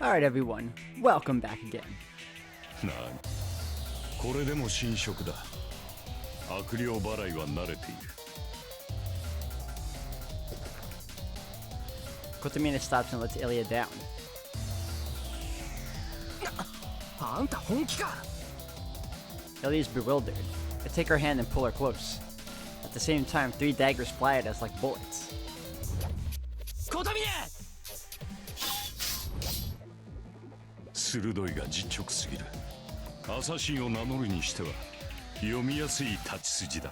Alright everyone, welcome back again. これでも侵食だ。悪霊払いは慣れている。Kotomine stops and lets Ilya down. あんた本気か? Ilya is bewildered. I take her hand and pull her close. At the same time, 3 daggers fly at us like bullets. Kotomine! 鋭いが実直すぎる。アサシンを名乗るにしては読みやすい立ち筋だ。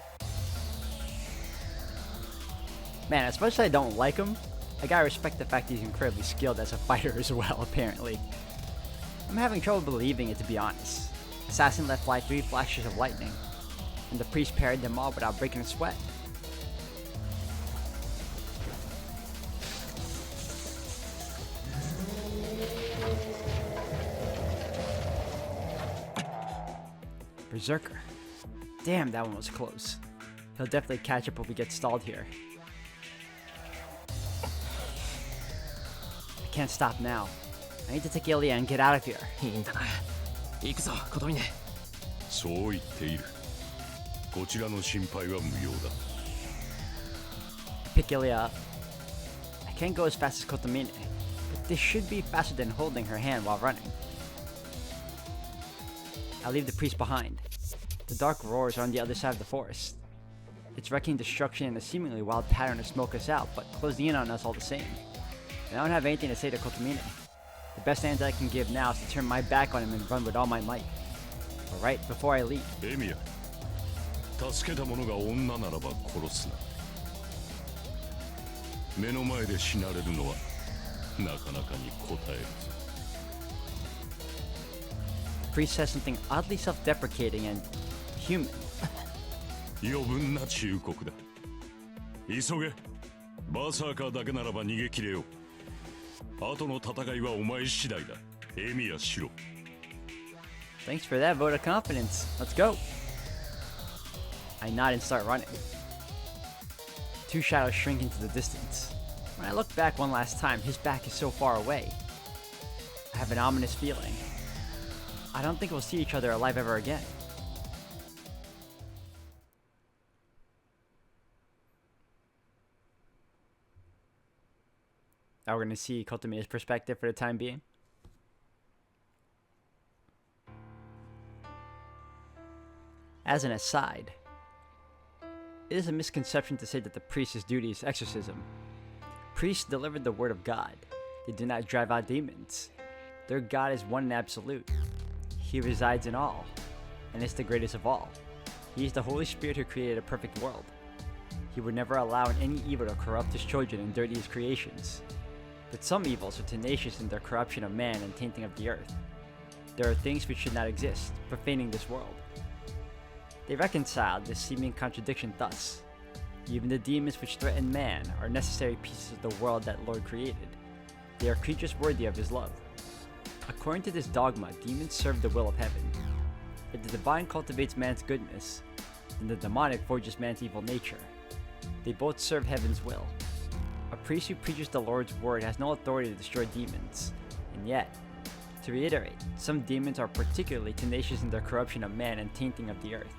Man, as much as I don't like him, I gotta respect the fact he's incredibly skilled as a fighter as well, apparently. I'm having trouble believing it, to be honest. Assassin let fly 3 flashes of lightning, and the priest parried them all without breaking a sweat. Berserker. Damn, that one was close. He'll definitely catch up if we get stalled here. I can't stop now. I need to take Ilya and get out of here. いいんだな。行くぞ、コトミネ。そう言っている。こちらの心配は無用だ。Pick Ilya up. I can't go as fast as Kotomine, but this should be faster than holding her hand while running. I leave the priest behind. The dark roars are on the other side of the forest. It's wrecking destruction in a seemingly wild pattern to smoke us out, but closing in on us all the same. And I don't have anything to say to Kotomine. The best answer I can give now is to turn my back on him and run with all my might. Alright, before I leave. エミヤ、助けた者が女ならば殺すな。目の前で死なれるのはなかなかに応えるぞ。The priest says something oddly self-deprecating and human. 余分な忠告だ。急げ。バーサーカーだけならば逃げ切れよう。後の戦いはお前次第だ。エミヤしろ。Thanks for that vote of confidence. Let's go. I nod and start running. 2 shadows shrink into the distance. When I look back one last time, his back is so far away. I have an ominous feeling. I don't think we'll see each other alive ever again. Now we're going to see Kotomine's perspective for the time being. As an aside, it is a misconception to say that the priest's duty is exorcism. Priests delivered the word of God. They do not drive out demons. Their God is one and absolute. He resides in all, and is the greatest of all. He is the Holy Spirit who created a perfect world. He would never allow any evil to corrupt his children and dirty his creations. But some evils are tenacious in their corruption of man and tainting of the earth. There are things which should not exist, profaning this world. They reconciled this seeming contradiction thus. Even the demons which threaten man are necessary pieces of the world that Lord created. They are creatures worthy of his love. According to this dogma, demons serve the will of heaven. If the divine cultivates man's goodness, then the demonic forges man's evil nature. They both serve heaven's will. A priest who preaches the Lord's word has no authority to destroy demons. And yet, to reiterate, some demons are particularly tenacious in their corruption of man and tainting of the earth.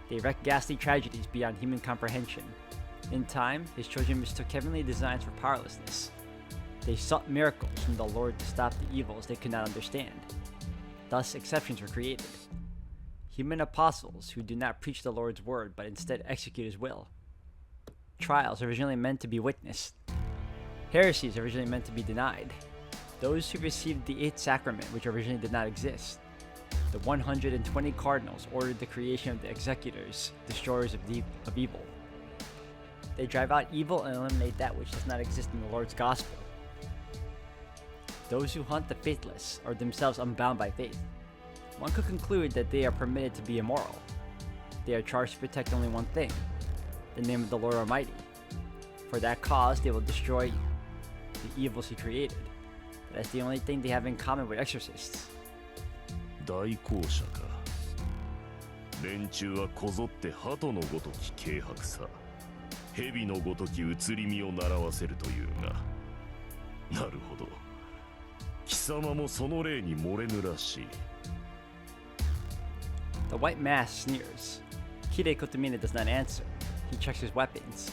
They wreak ghastly tragedies beyond human comprehension. In time, his children mistook heavenly designs for powerlessness. They sought miracles from the Lord to stop the evils they could not understand. Thus, exceptions were created. Human apostles who do not preach the Lord's word but instead execute his will. Trials originally meant to be witnessed. Heresies originally meant to be denied. Those who received the 8th sacrament, which originally did not exist. The 120 cardinals ordered the creation of the executors, destroyers of evil. They drive out evil and eliminate that which does not exist in the Lord's gospel. Those who hunt the faithless are themselves unbound by faith. One could conclude that they are permitted to be immoral. They are charged to protect only one thing, the name of the Lord Almighty. For that cause, they will destroy the evils he created. That's the only thing they have in common with exorcists. 大公社か。連中はこぞって鳩のごとき軽薄さ、蛇のごとき移り身を習わせるというが、なるほど。貴様もその例に漏れぬらしい。 The white mask sneers. Kide Kotomine does not answer. He checks his weapons.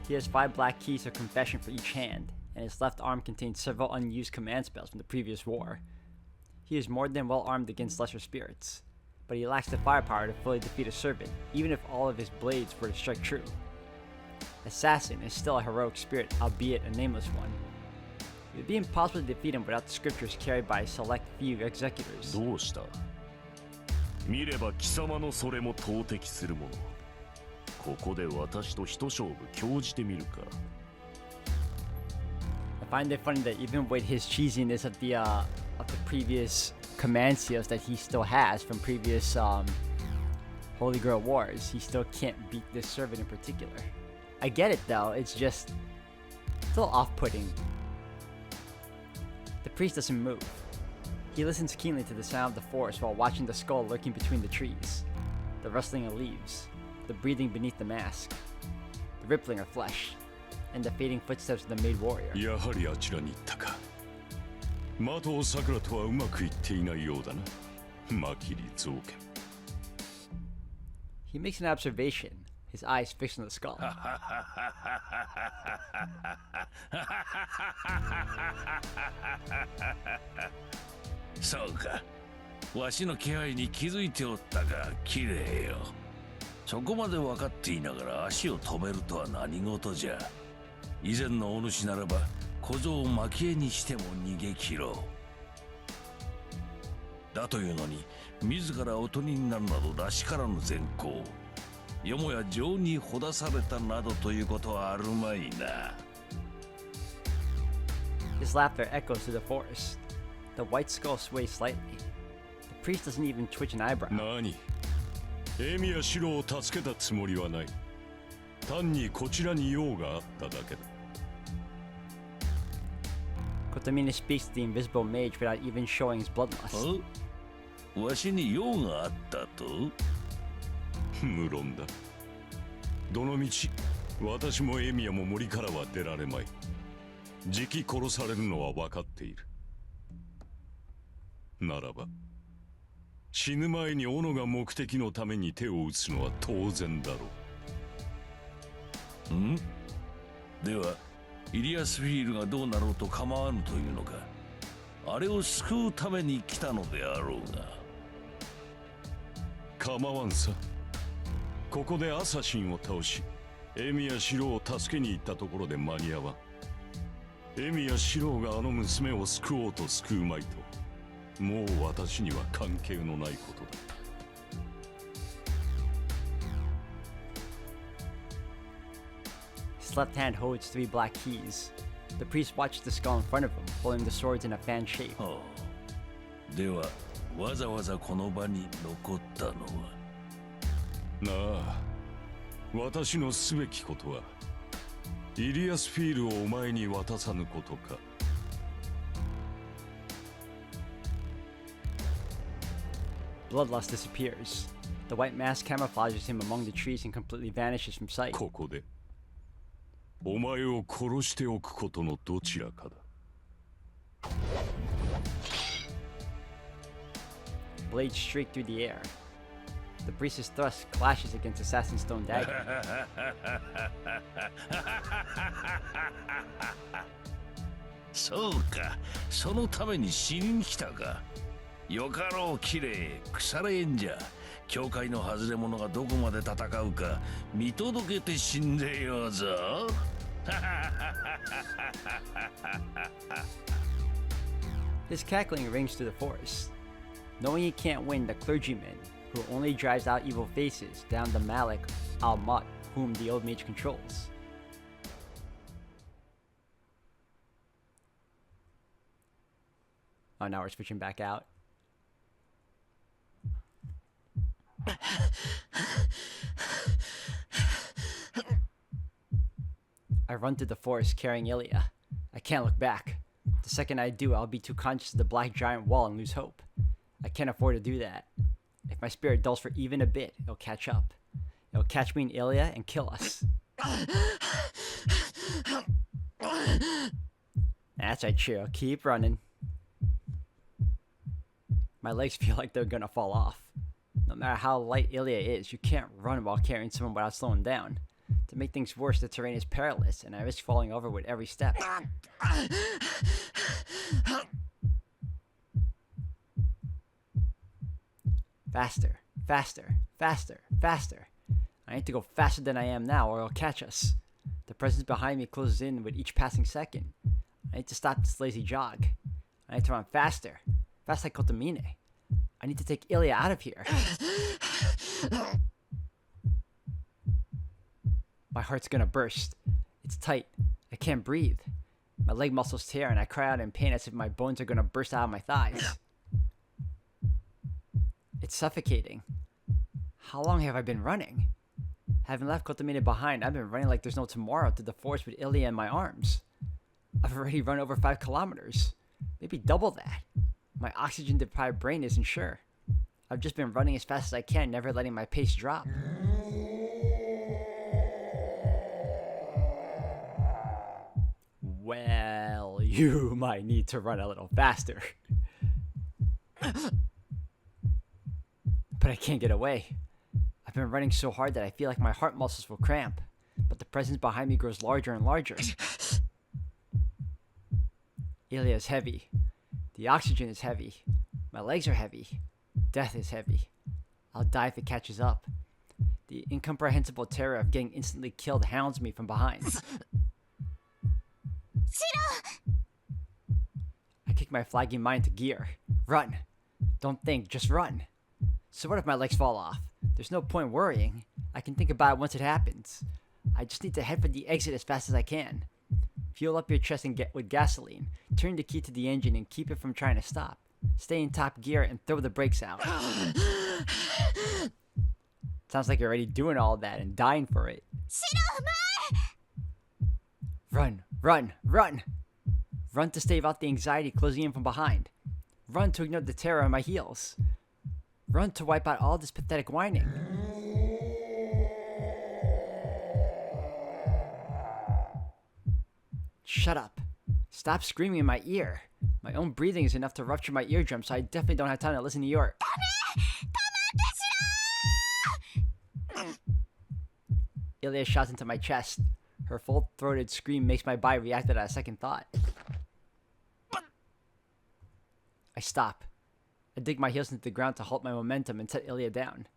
He has 5 black keys of confession for each hand, and his left arm contains several unused command spells from the previous war. He is more than well armed against lesser spirits, but he lacks the firepower to fully defeat a servant, even if all of his blades were to strike true. Assassin is still a heroic spirit, albeit a nameless one. It would be impossible to defeat him without the scriptures carried by a select few executors. どうした？見れば貴様のそれも投擲するもの。ここで私と一勝負興じてみるか。 I find it funny that even with his cheesiness of the previous command seals that he still has from previous Holy Grail Wars, he still can't beat this servant in particular. I get it though, it's just a little off-putting. The priest doesn't move. He listens keenly to the sound of the forest while watching the skull lurking between the trees, the rustling of leaves, the breathing beneath the mask, the rippling of flesh, and the fading footsteps of the maid warrior. やはりあちらに行ったか。的尾さくらとはうまくいっていないようだな。マキリ造剣。 He makes an observation, his eyes fixed on the skull. そうか。わしの気配に気づいておったか、綺麗よ。そこまで分かっていながら足を止めるとは何事じゃ。以前のお主ならば小僧を蒔絵にしても逃げ切ろう。だというのに自らおとりになるなどらしからぬ善行。よもや情にほだされたなどということはあるまいな。 His laughter echoes through the forest. The white skull sways slightly. The priest doesn't even twitch an eyebrow. 何？エミやシロを助けたつもりはない。単にこちらに用があっただけだ。 Kotomine speaks to the invisible mage without even showing his bloodlust. わしに用があったと？無論だ。どのみち、私もエミヤも森からは出られまい。じき殺されるのは分かっている。ならば、死ぬ前に斧が目的のために手を打つのは当然だろう。ん？では、イリアスフィールがどうなろうと構わぬというのか。あれを救うために来たのであろうが。構わんさ。ここでアサシンを倒し、エミやシロを助けに行ったところで間に合わん。エミやシロがあの娘を救おうと救うまいと、もう私には関係のないことだ。His left hand holds 3 black keys. The priest watches the skull in front of him, holding the swords in a fan shape. はあ、では、わざわざこの場に残ったのは。なあ、私のすべきことはイリアスフィールをお前に渡さぬことか。Bloodlust disappears. The white mask camouflages him among the trees and completely vanishes from sight. ここでお前を殺しておくことのどちらかだ。Blades streak through the air. The priest's thrust clashes against Assassin's stone dagger. そうか、そのために死にに来たか。よかろう、綺麗、腐れ縁じゃ。教会の外れ者がどこまで戦うか見届けて死んでようぞ。His cackling rings through the forest. Knowing he can't win, the clergyman, who only drives out evil faces, down the Malik al-Mut, whom the old mage controls. Oh, now we're switching back out. I run through the forest carrying Ilya. I can't look back. The second I do, I'll be too conscious of the black giant wall and lose hope. I can't afford to do that. If my spirit dulls for even a bit, it'll catch up. It'll catch me and Ilya and kill us. That's right, Chiro. Keep running. My legs feel like they're gonna fall off. No matter how light Ilya is, you can't run while carrying someone without slowing down. To make things worse, the terrain is perilous, and I risk falling over with every step. Faster, faster, faster, faster. I need to go faster than I am now, or it'll catch us. The presence behind me closes in with each passing second. I need to stop this lazy jog. I need to run faster. Fast like Kotomine. I need to take Ilya out of here. My heart's gonna burst. It's tight. I can't breathe. My leg muscles tear and I cry out in pain as if my bones are gonna burst out of my thighs. It's suffocating. How long have I been running? Having left Kotomine behind, I've been running like there's no tomorrow through the forest with Ilya in my arms. I've already run over 5 kilometers. Maybe double that. My oxygen-deprived brain isn't sure. I've just been running as fast as I can, never letting my pace drop. Well, you might need to run a little faster. But I can't get away. I've been running so hard that I feel like my heart muscles will cramp, but the presence behind me grows larger and larger. Ilya is heavy. The oxygen is heavy. My legs are heavy. Death is heavy. I'll die if it catches up. The incomprehensible terror of getting instantly killed hounds me from behind. I kick my flagging mind to gear. Run. Don't think, just run. So what if my legs fall off? There's no point worrying. I can think about it once it happens. I just need to head for the exit as fast as I can. Fuel up your chest and get with gasoline. Turn the key to the engine and keep it from trying to stop. Stay in top gear and throw the brakes out. Sounds like you're already doing all that and dying for it. Run, run, run! Run to stave out the anxiety closing in from behind. Run to ignore the terror on my heels. Run to wipe out all this pathetic whining. Shut up. Stop screaming in my ear. My own breathing is enough to rupture my eardrum, so I definitely don't have time to listen to your... Ilya shouts into my chest. Her full-throated scream makes my body react without a second thought. I stop. I dig my heels into the ground to halt my momentum and set Ilya down.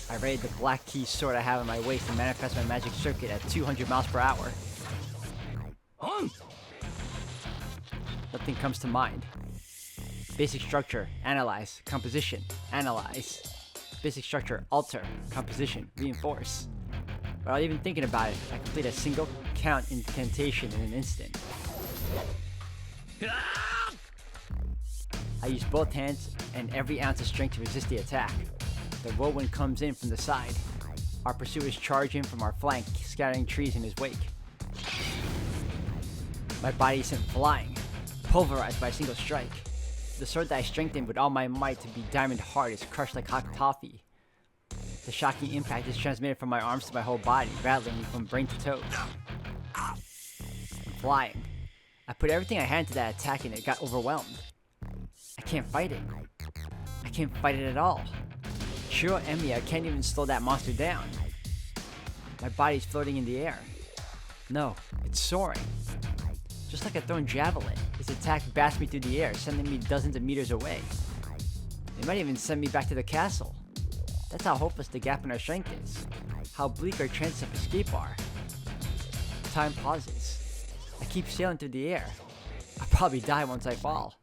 I raid the black key sword I have in my waist and manifest my magic circuit at 200 miles per hour. Nothing comes to mind. Basic structure, analyze. Composition, analyze. Basic structure, alter. Composition, reinforce. Without even thinking about it, I complete a single count incantation in an instant. I use both hands and every ounce of strength to resist the attack. The whirlwind comes in from the side. Our pursuers charge in from our flank, scattering trees in his wake. My body is sent flying, pulverized by a single strike. The sword that I strengthened with all my might to be diamond hard is crushed like hot toffee. The shocking impact is transmitted from my arms to my whole body, rattling me from brain to toe. I'm flying. I put everything I had into that attack and it got overwhelmed. I can't fight it. I can't fight it at all. Shiro Emiya can't even slow that monster down. My body's floating in the air. No, it's soaring. Just like a thrown javelin, his attack bats me through the air, sending me dozens of meters away. It might even send me back to the castle. That's how hopeless the gap in our strength is. How bleak our chances of escape are. Time pauses. I keep sailing through the air. I'll probably die once I fall.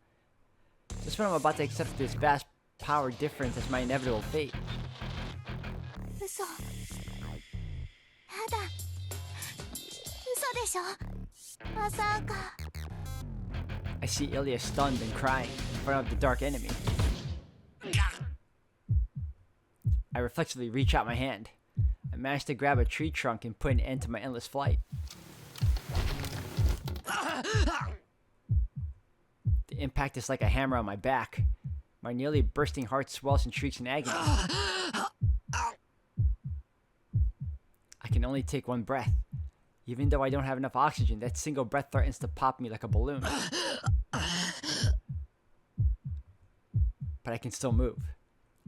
Just when I'm about to accept this vast power difference as my inevitable fate. I see Ilya stunned and crying in front of the dark enemy. I reflexively reach out my hand. I manage to grab a tree trunk and put an end to my endless flight. The impact is like a hammer on my back. My nearly bursting heart swells and shrieks in agony. I can only take one breath. Even though I don't have enough oxygen, that single breath threatens to pop me like a balloon. but I can still move.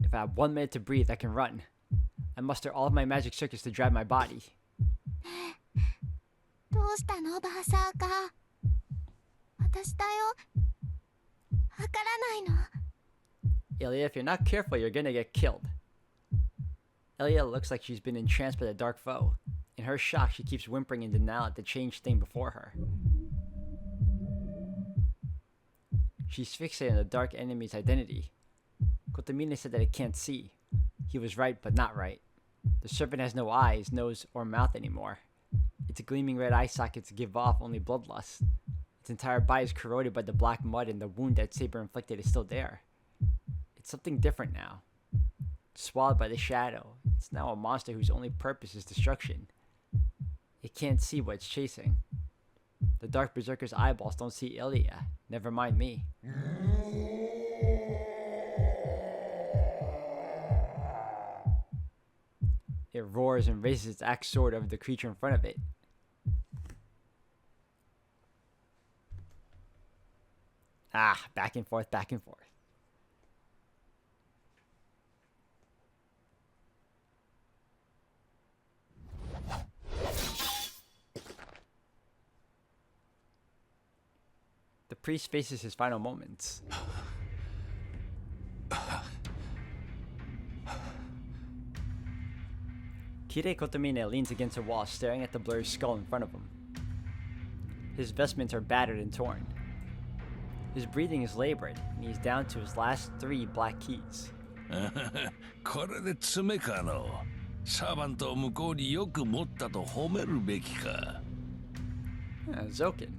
If I have 1 minute to breathe, I can run. I muster all of my magic circuits to drive my body. どうしたのバーサーカー。私だよ。わからないの。 Ilya, if you're not careful, you're gonna get killed. Ilya looks like she's been entranced by the dark foe. In her shock, she keeps whimpering in denial at the changed thing before her. She's fixated on the dark enemy's identity. Kotomine said that it can't see. He was right, but not right. The serpent has no eyes, nose, or mouth anymore. Its gleaming red eye sockets give off only bloodlust. Its entire body is corroded by the black mud, and the wound that Saber inflicted is still there. It's something different now. Swallowed by the shadow, it's now a monster whose only purpose is destruction. It can't see what it's chasing. The dark berserker's eyeballs don't see Ilya, never mind me. It roars and raises its axe sword over the creature in front of it. Back and forth, back and forth. The priest faces his final moments. Kire Kotomine leans against a wall, staring at the blurry skull in front of him. His vestments are battered and torn. His breathing is labored, and he's down to his last 3 black keys. これで爪かの。サーバントを向こうによく持ったと褒めるべきか。Zoken.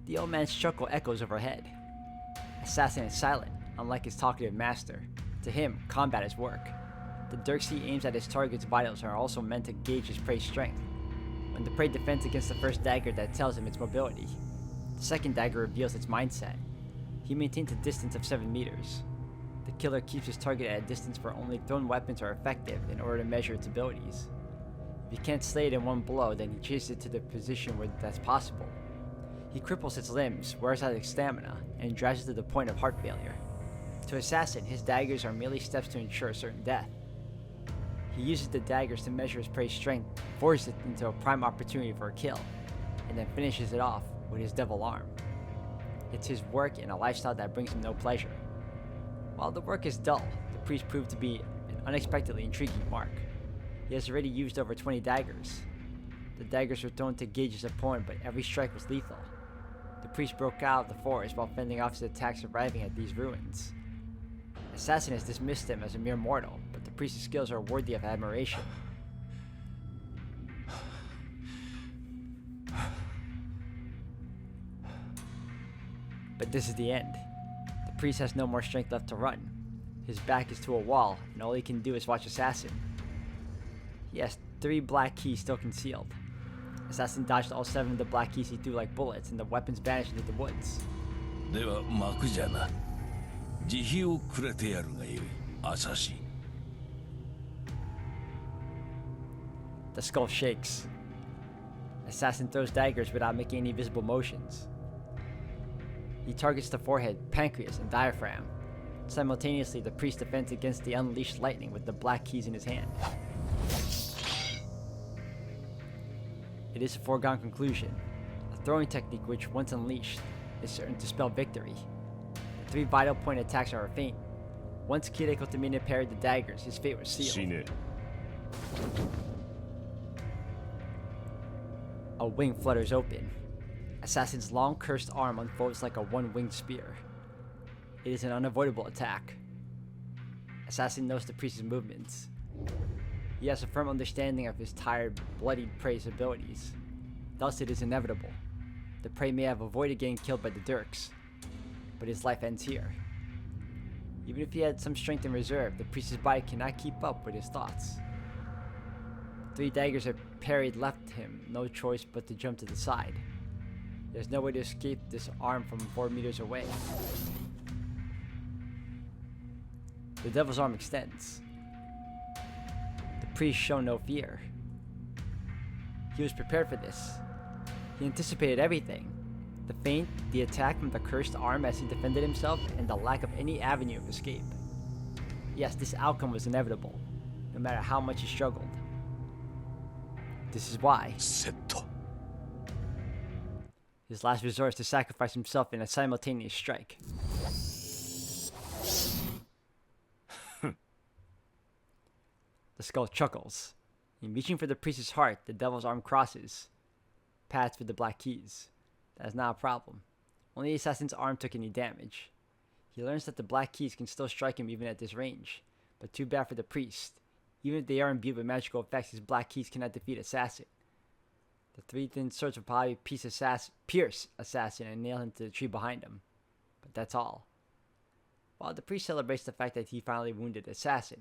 The old man's chuckle echoes overhead. Assassin is silent, unlike his talkative master. To him, combat is work. The dirks he aims at his target's vitals are also meant to gauge his prey's strength. When the prey defends against the first dagger, that tells him its mobility. The second dagger reveals its mindset. He maintains a distance of 7 meters. The killer keeps his target at a distance where only thrown weapons are effective in order to measure its abilities. If he can't slay it in one blow, then he chases it to the position where that's possible. He cripples its limbs, wears out its stamina, and drives it to the point of heart failure. To Assassin, his daggers are merely steps to ensure certain death. He uses the daggers to measure his prey's strength, forces it into a prime opportunity for a kill, and then finishes it off with his devil arm. It's his work and a lifestyle that brings him no pleasure. While the work is dull, the priest proved to be an unexpectedly intriguing mark. He has already used over 20 daggers. The daggers were thrown to gauge his opponent, but every strike was lethal. The priest broke out of the forest while fending off his attacks arriving at these ruins. Assassin has dismissed him as a mere mortal, but the priest's skills are worthy of admiration. But this is the end. The priest has no more strength left to run. His back is to a wall, and all he can do is watch Assassin. He has 3 black keys still concealed. Assassin dodged all 7 of the black keys he threw like bullets, and the weapons vanished into the woods. では幕じゃな。慈悲をくれてやるがよい、アサシン。The skull shakes. Assassin throws daggers without making any visible motions. He targets the forehead, pancreas, and diaphragm. Simultaneously, the priest defends against the unleashed lightning with the black keys in his hand. It is a foregone conclusion. A throwing technique which, once unleashed, is certain to spell victory. The 3 vital point attacks are a feint. Once Kire Kotomine parried the daggers, his fate was sealed. 死ね。 A wing flutters open. Assassin's long cursed arm unfolds like a one-winged spear. It is an unavoidable attack. Assassin knows the priest's movements. He has a firm understanding of his tired, bloodied prey's abilities. Thus it is inevitable. The prey may have avoided getting killed by the dirks, but his life ends here. Even if he had some strength in reserve, the priest's body cannot keep up with his thoughts. 3 daggers are parried left him no choice but to jump to the side. There's no way to escape this arm from 4 meters away. The devil's arm extends. The priest showed no fear. He was prepared for this. He anticipated everything. The feint, the attack from the cursed arm as he defended himself, and the lack of any avenue of escape. Yes, this outcome was inevitable, no matter how much he struggled. This is why セット his last resort is to sacrifice himself in a simultaneous strike. The skull chuckles. In reaching for the priest's heart, the devil's arm crosses, pads for the black keys. That is not a problem. Only the assassin's arm took any damage. He learns that the black keys can still strike him even at this range, but too bad for the priest. Even if they are imbued with magical effects, his black keys cannot defeat Assassin. The three thin swords will probably pierce Assassin and nail him to the tree behind him. But that's all. While the priest celebrates the fact that he finally wounded Assassin,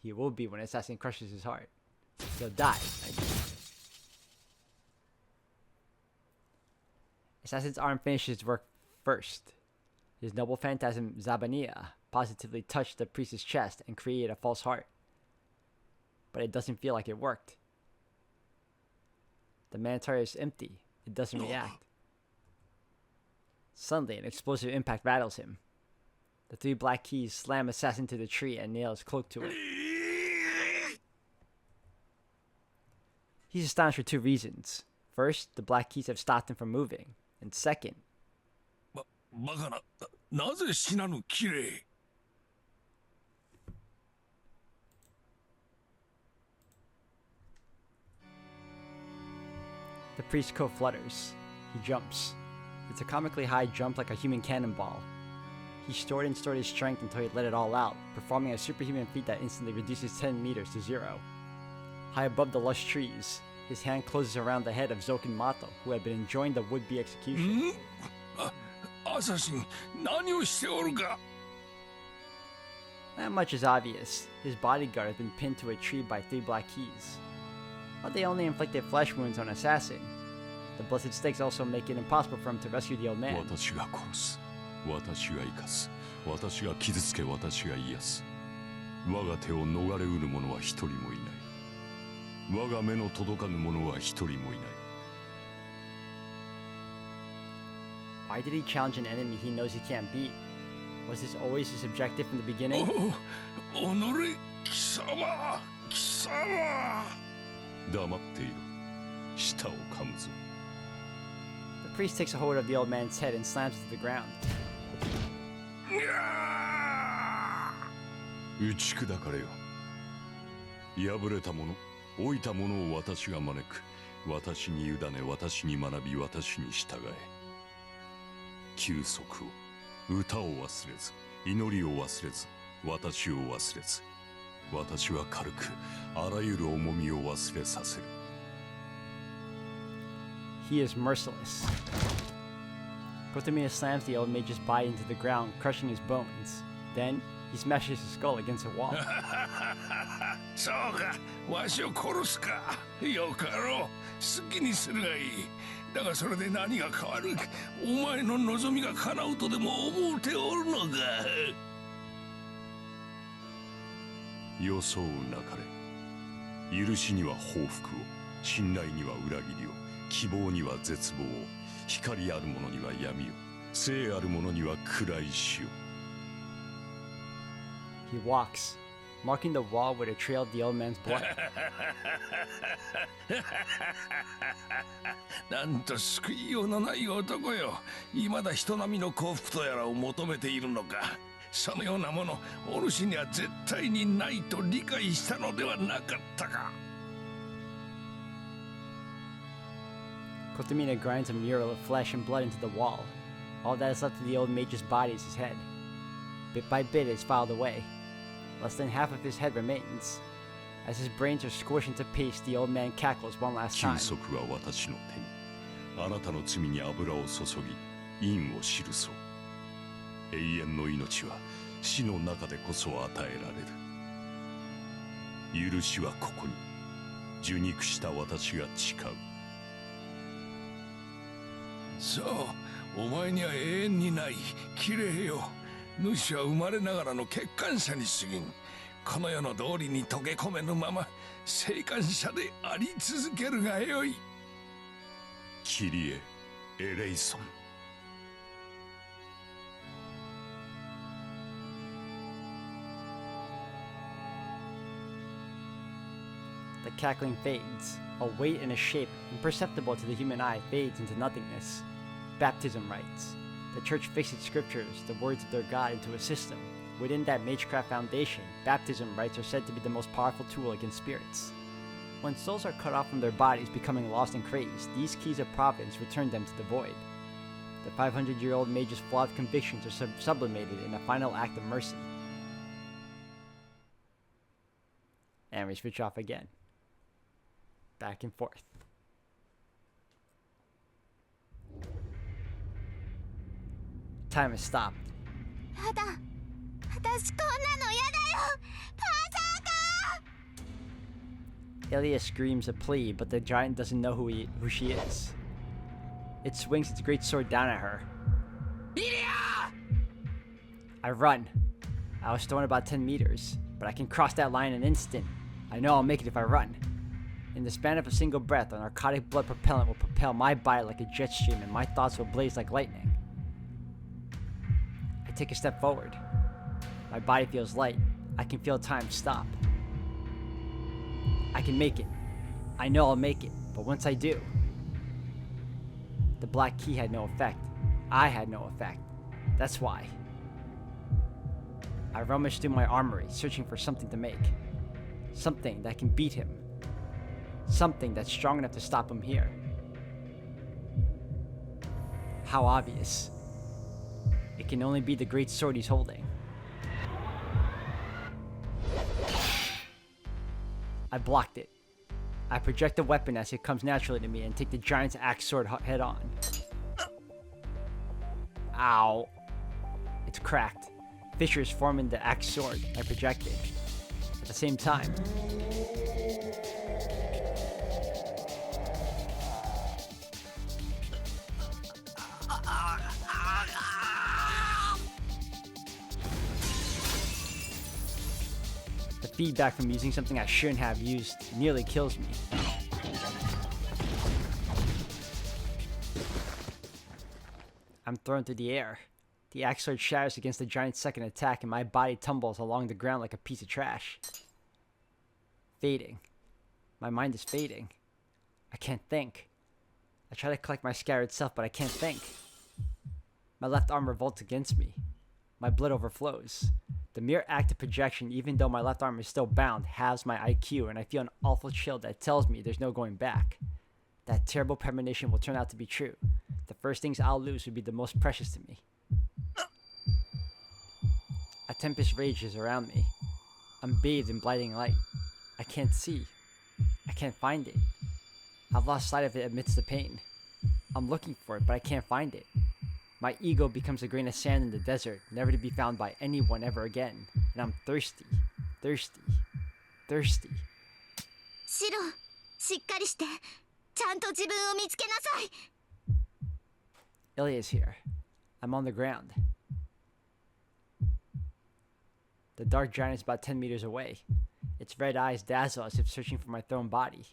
he will be when Assassin crushes his heart. He'll die. Assassin's arm finishes his work first. His noble phantasm Zabania positively touched the priest's chest and created a false heart. But it doesn't feel like it worked. The Minotaur is empty. It doesn't react. Suddenly, an explosive impact rattles him. The three black keys slam Assassin to the tree and nail his cloak to it. He's astonished for two reasons. First, the black keys have stopped him from moving. And second, バカな、なぜ死なぬ綺麗。the priest's coat flutters. He jumps. It's a comically high jump like a human cannonball. He stored his strength until he let it all out, performing a superhuman feat that instantly reduces 10 meters to 0. High above the lush trees, his hand closes around the head of Zoken Mato, who had been enjoying the would-be execution. アサシン、何をしておるか。 Not much is obvious. His bodyguard has been pinned to a tree by 3 black keys. But they only inflicted flesh wounds on Assassin. The blessed stakes also make it impossible for him to rescue the old man. 私が殺す、私が生かす、私が傷つけ、私が癒す。我が手を逃れうる者は一人もいない。我が目の届かぬ者は一人もいない。 Why did he challenge an enemy he knows he can't beat? Was this always his objective from the beginning? おのれ、貴様、貴様。黙っていろ。舌を噛むぞ。 The priest takes a hold of the old man's head and slams it to the ground. 打ち砕かれよ。敗れた者、老いた者を私が招く。私に委ね、私に学び、私に従え。休息を、歌を忘れず、祈りを忘れず、私を忘れず。私は軽く、あらゆる重みを忘れさせる。 He is merciless. Kotomine slams the old mage's body into the ground, crushing his bones. Then, he smashes his skull against a wall. そうか、わしを殺すか。よかろう。好きにするがいい。だがそれで何が変わる？お前の望みが叶うとでも思うておるのか。装うなかれ。許しには報復を、信頼には裏切りを、希望には絶望を、光ある者には闇を、生ある者には暗い死を。He walks, marking the wall where the trail of the old man's blood. なんと救いようのない男よ。未だ人並みの幸福とやらを求めているのか。そのようなもの、お主には絶対にないと理解したのではなかったか。Kotomine grinds a mural of flesh and blood into the wall. All that is left of the old mage's body is his head. Bit by bit, it is filed away. Less than half of his head remains. As his brains are squished into paste, the old man cackles one last 休 time. 息は私の手に。あなたの罪に油を注ぎ、因を記そう。永遠の命は死の中でこそ与えられる。許しはここに。受肉した私が誓う。そう、お前には永遠にない。綺麗よ。主は生まれながらの欠陥者に過ぎん。この世の道理に溶け込めぬまま、生還者であり続けるがよい。キリエ・エレイソン。cackling fades. A weight and a shape imperceptible to the human eye fades into nothingness. Baptism rites. The church fixes scriptures, the words of their God, into a system. Within that magecraft foundation, baptism rites are said to be the most powerful tool against spirits. When souls are cut off from their bodies, becoming lost and crazed, these keys of providence return them to the void. The 500-year-old mage's flawed convictions are sublimated in a final act of mercy. And we switch off again. Back and forth. Time has stopped. やだ、私こんなのやだよ、パーサーカー。 Ilya screams a plea, but the giant doesn't know who she is. It swings its great sword down at her. Ilya! I run. I was thrown about 10 meters, but I can cross that line in an instant. I know I'll make it if I run. In the span of a single breath, a narcotic blood propellant will propel my body like a jet stream, and my thoughts will blaze like lightning. I take a step forward. My body feels light. I can feel time stop. I can make it. I know I'll make it, but once I do... The black key had no effect. I had no effect. That's why. I rummage through my armory, searching for something to make. Something that can beat him. Something that's strong enough to stop him here. How obvious. It can only be the great sword he's holding. I blocked it. I project the weapon as it comes naturally to me and take the giant's axe sword head on. Ow. It's cracked. Fissures form in the axe sword I projected. At the same time, the feedback from using something I shouldn't have used nearly kills me. I'm thrown through the air. The axe sword shatters against the giant's second attack and my body tumbles along the ground like a piece of trash. Fading. My mind is fading. I can't think. I try to collect my scattered self, but I can't think. My left arm revolts against me. My blood overflows. The mere act of projection, even though my left arm is still bound, halves my IQ, and I feel an awful chill that tells me there's no going back. That terrible premonition will turn out to be true. The first things I'll lose would be the most precious to me. A tempest rages around me. I'm bathed in blinding light. I can't see. I can't find it. I've lost sight of it amidst the pain. I'm looking for it, but I can't find it. My ego becomes a grain of sand in the desert, never to be found by anyone ever again. And I'm thirsty. Thirsty. Thirsty. シロ、しっかりして。ちゃんと自分を見つけなさい。 Ilya's here. I'm on the ground. The dark giant is about 10 meters away. Its red eyes dazzle as if searching for my thrown body.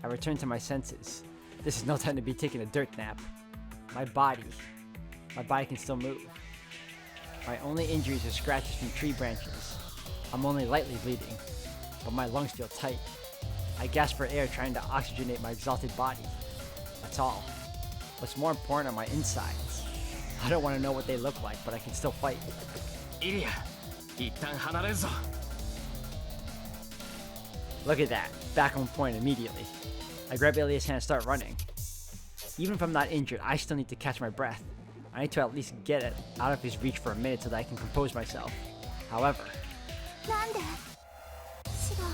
I return to my senses. This is no time to be taking a dirt nap. My body can still move. My only injuries are scratches from tree branches. I'm only lightly bleeding, but my lungs feel tight. I gasp for air trying to oxygenate my exhausted body. That's all. What's more important are my insides. I don't want to know what they look like, but I can still fight. イリア、一旦離れるぞ。 Look at that. Back on point immediately. I grab Ilya's hand and start running. Even if I'm not injured, I still need to catch my breath. I need to at least get it out of his reach for a minute so that I can compose myself. However, なんで？シロ、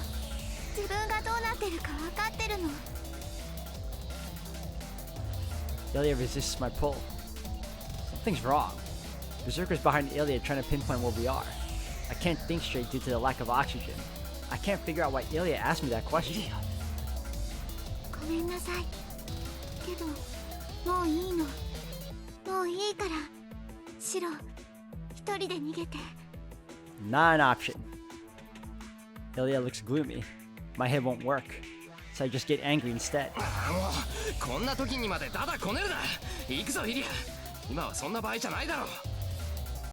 自分がどうなってるか分かってるの。 Ilya resists my pull. Something's wrong. Berserker's behind Ilya trying to pinpoint where we are. I can't think straight due to the lack of oxygen. I can't figure out why Ilya asked me that question. ごめんなさい。けど、もういいの。もういいから。シロ、一人で逃げて。 Not an option. Ilya looks gloomy. My head won't work, so I just get angry instead. もうこんな時にまでダダこねるな。行くぞイリア。今はそんな場合じゃないだろう。